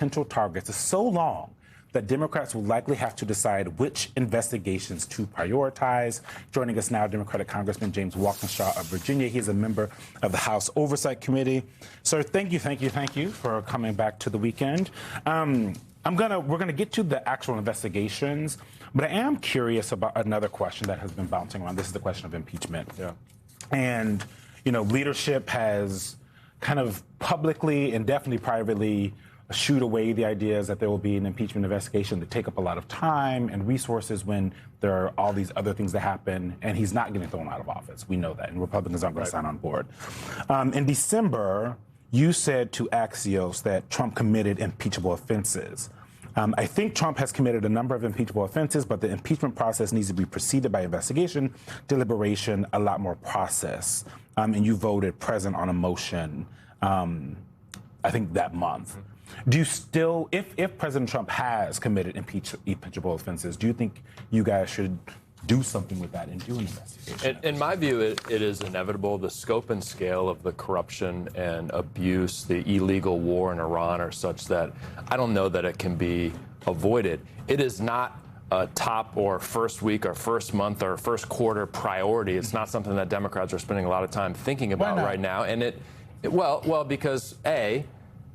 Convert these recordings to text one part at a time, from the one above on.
potential targets is so long that Democrats will likely have to decide which investigations to prioritize. Joining us now, Democratic Congressman James Walkinshaw of Virginia. He's a member of the House Oversight Committee. Sir, thank you for coming back to the weekend. We're gonna get to the actual investigations, but I am curious about another question that has been bouncing around. This is the question of impeachment. Yeah. And, leadership has kind of publicly and definitely privately shoot away the ideas that there will be an impeachment investigation that take up a lot of time and resources when there are all these other things that happen, and he's not getting thrown out of office. We know that, and Republicans aren't going to sign on board. In December, you said to Axios that Trump committed impeachable offenses. I think Trump has committed a number of impeachable offenses, but the impeachment process needs to be preceded by investigation, deliberation, a lot more process. And you voted present on a motion, I think that month. Do you still, if President Trump has committed impeachable offenses, do you think you guys should do something with that and do an investigation? In my view, it is inevitable. The scope and scale of the corruption and abuse, the illegal war in Iran are such that I don't know that it can be avoided. It is not a top or first week or first month or first quarter priority. It's not something that Democrats are spending a lot of time thinking about right now. And because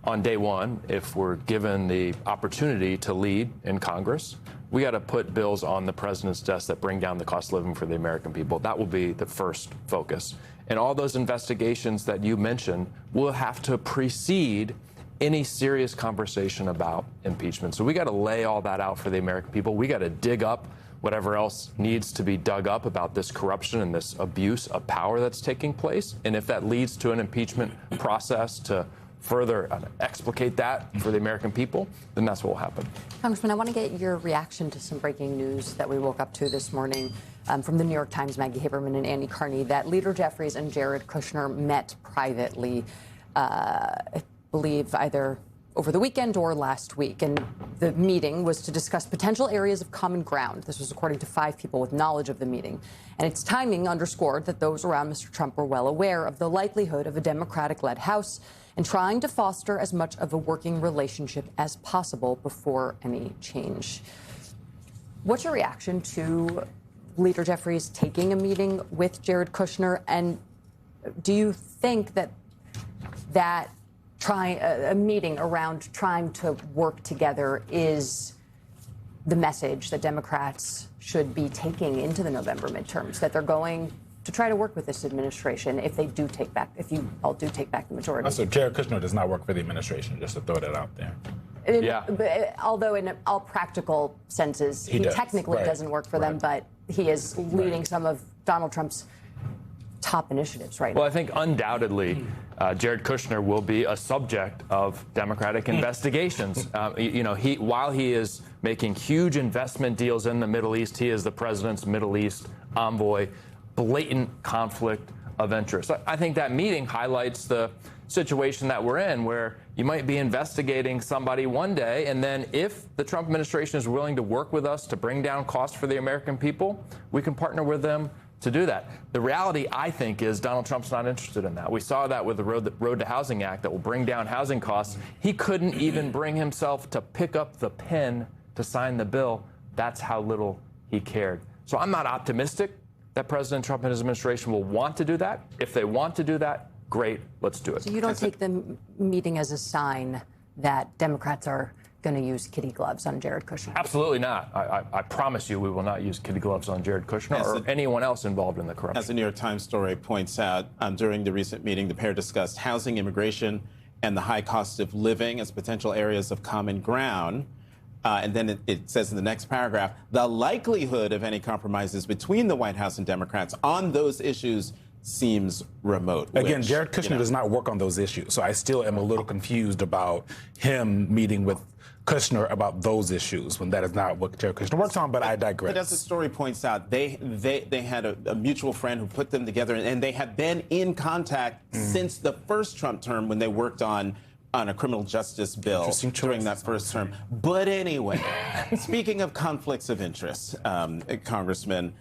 on day one, if we're given the opportunity to lead in Congress, we got to put bills on the president's desk that bring down the cost of living for the American people. That will be the first focus. And all those investigations that you mentioned will have to precede any serious conversation about impeachment. So we got to lay all that out for the American people. We got to dig up whatever else needs to be dug up about this corruption and this abuse of power that's taking place. And if that leads to an impeachment process to further explicate that for the American people, then that's what will happen. Congressman, I want to get your reaction to some breaking news that we woke up to this morning from the New York Times, Maggie Haberman and Andy Carney, that Leader Jeffries and Jared Kushner met privately, I believe either over the weekend or last week. And the meeting was to discuss potential areas of common ground. This was according to 5 people with knowledge of the meeting. And its timing underscored that those around Mr. Trump were well aware of the likelihood of a Democratic-led House and trying to foster as much of a working relationship as possible before any change. What's your reaction to Leader Jeffries taking a meeting with Jared Kushner? And do you think that a meeting around trying to work together is the message that Democrats should be taking into the November midterms, that they're going to try to work with this administration if you all do take back the majority? So Jared Kushner does not work for the administration, just to throw that out there. Although in all practical senses, he technically doesn't work for them, but he is leading some of Donald Trump's top initiatives right now. Well, I think undoubtedly Jared Kushner will be a subject of Democratic investigations. While he is making huge investment deals in the Middle East, he is the president's Middle East envoy. Blatant conflict of interest. I think that meeting highlights the situation that we're in, where you might be investigating somebody one day, and then if the Trump administration is willing to work with us to bring down costs for the American people, we can partner with them to do that. The reality, I think, is Donald Trump's not interested in that. We saw that with the Road to Housing Act that will bring down housing costs. He couldn't even bring himself to pick up the pen to sign the bill. That's how little he cared. So I'm not optimistic that President Trump and his administration will want to do that. If they want to do that, great, let's do it. So you don't take the meeting as a sign that Democrats are going to use kitty gloves on Jared Kushner? Absolutely not. I promise you we will not use kitty gloves on Jared Kushner or anyone else involved in the corruption. As the New York Times story points out, during the recent meeting, the pair discussed housing, immigration, and the high cost of living as potential areas of common ground. And then it says in the next paragraph, the likelihood of any compromises between the White House and Democrats on those issues seems remote. Again, Jared Kushner does not work on those issues. So I still am a little confused about him meeting with Kushner about those issues when that is not what Jared Kushner works on, but I digress. But as the story points out, they had a mutual friend who put them together, and they have been in contact since the first Trump term when they worked on a criminal justice bill during that first term. But anyway, speaking of conflicts of interest, Congressman,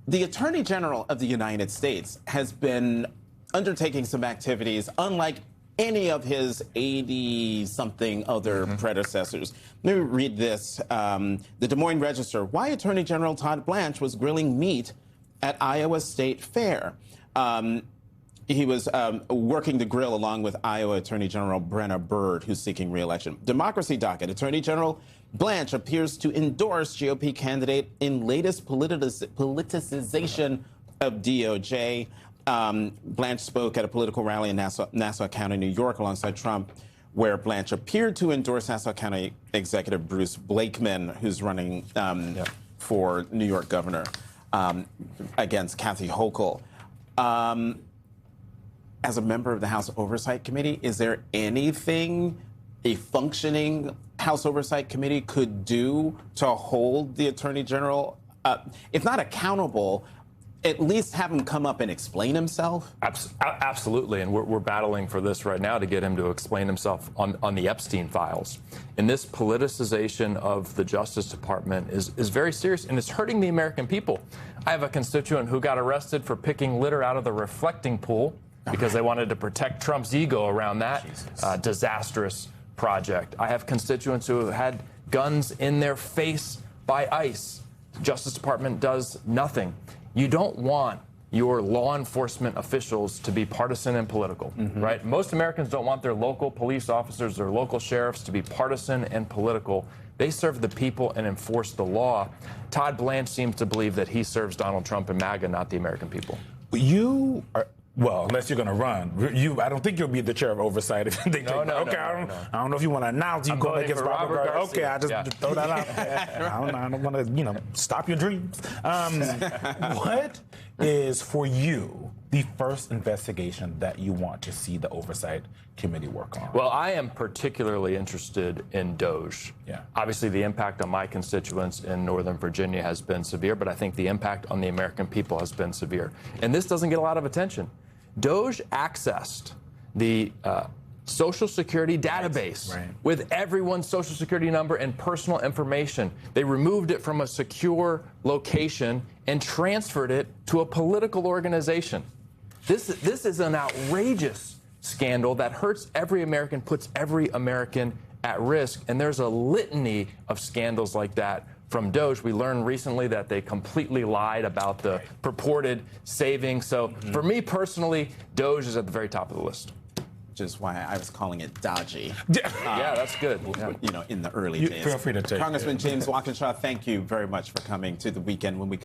the Attorney General of the United States has been undertaking some activities unlike any of his 80-something other predecessors. Let me read this. The Des Moines Register. Why Attorney General Todd Blanche was grilling meat at Iowa State Fair. He was working the grill along with Iowa Attorney General Brenna Byrd, who's seeking re-election. Democracy docket. Attorney General Blanche appears to endorse GOP candidate in latest politicization of DOJ. Blanche spoke at a political rally in Nassau County, New York, alongside Trump, where Blanche appeared to endorse Nassau County Executive Bruce Blakeman, who's running for New York governor against Kathy Hochul. As a member of the House Oversight Committee, is there anything a functioning House Oversight Committee could do to hold the Attorney General, if not accountable, at least have him come up and explain himself? Absolutely, and we're battling for this right now to get him to explain himself on the Epstein files. And this politicization of the Justice Department is very serious, and it's hurting the American people. I have a constituent who got arrested for picking litter out of the reflecting pool because they wanted to protect Trump's ego around that disastrous project. I have constituents who have had guns in their face by ICE. The Justice Department does nothing. You don't want your law enforcement officials to be partisan and political, right? Most Americans don't want their local police officers or local sheriffs to be partisan and political. They serve the people and enforce the law. Todd Blanche seems to believe that he serves Donald Trump and MAGA, not the American people. You are, well, unless you're going to run. I don't think you'll be the chair of oversight. If they No. I don't know if you want to announce you're going against Robert Garcia. Okay, I just throw that out there. I don't want to, stop your dreams. What is, for you, the first investigation that you want to see the Oversight Committee work on? Well, I am particularly interested in DOGE. Yeah. Obviously, the impact on my constituents in Northern Virginia has been severe, but I think the impact on the American people has been severe. And this doesn't get a lot of attention. DOGE accessed the Social Security database with everyone's Social Security number and personal information. They removed it from a secure location and transferred it to a political organization. This is an outrageous scandal that hurts every American, puts every American at risk, and there's a litany of scandals like that from DOGE. We learned recently that they completely lied about the purported savings. So for me personally, DOGE is at the very top of the list. Which is why I was calling it dodgy. Yeah, that's good. In the early days. Feel free to take Congressman James Walkinshaw, thank you very much for coming to the weekend when we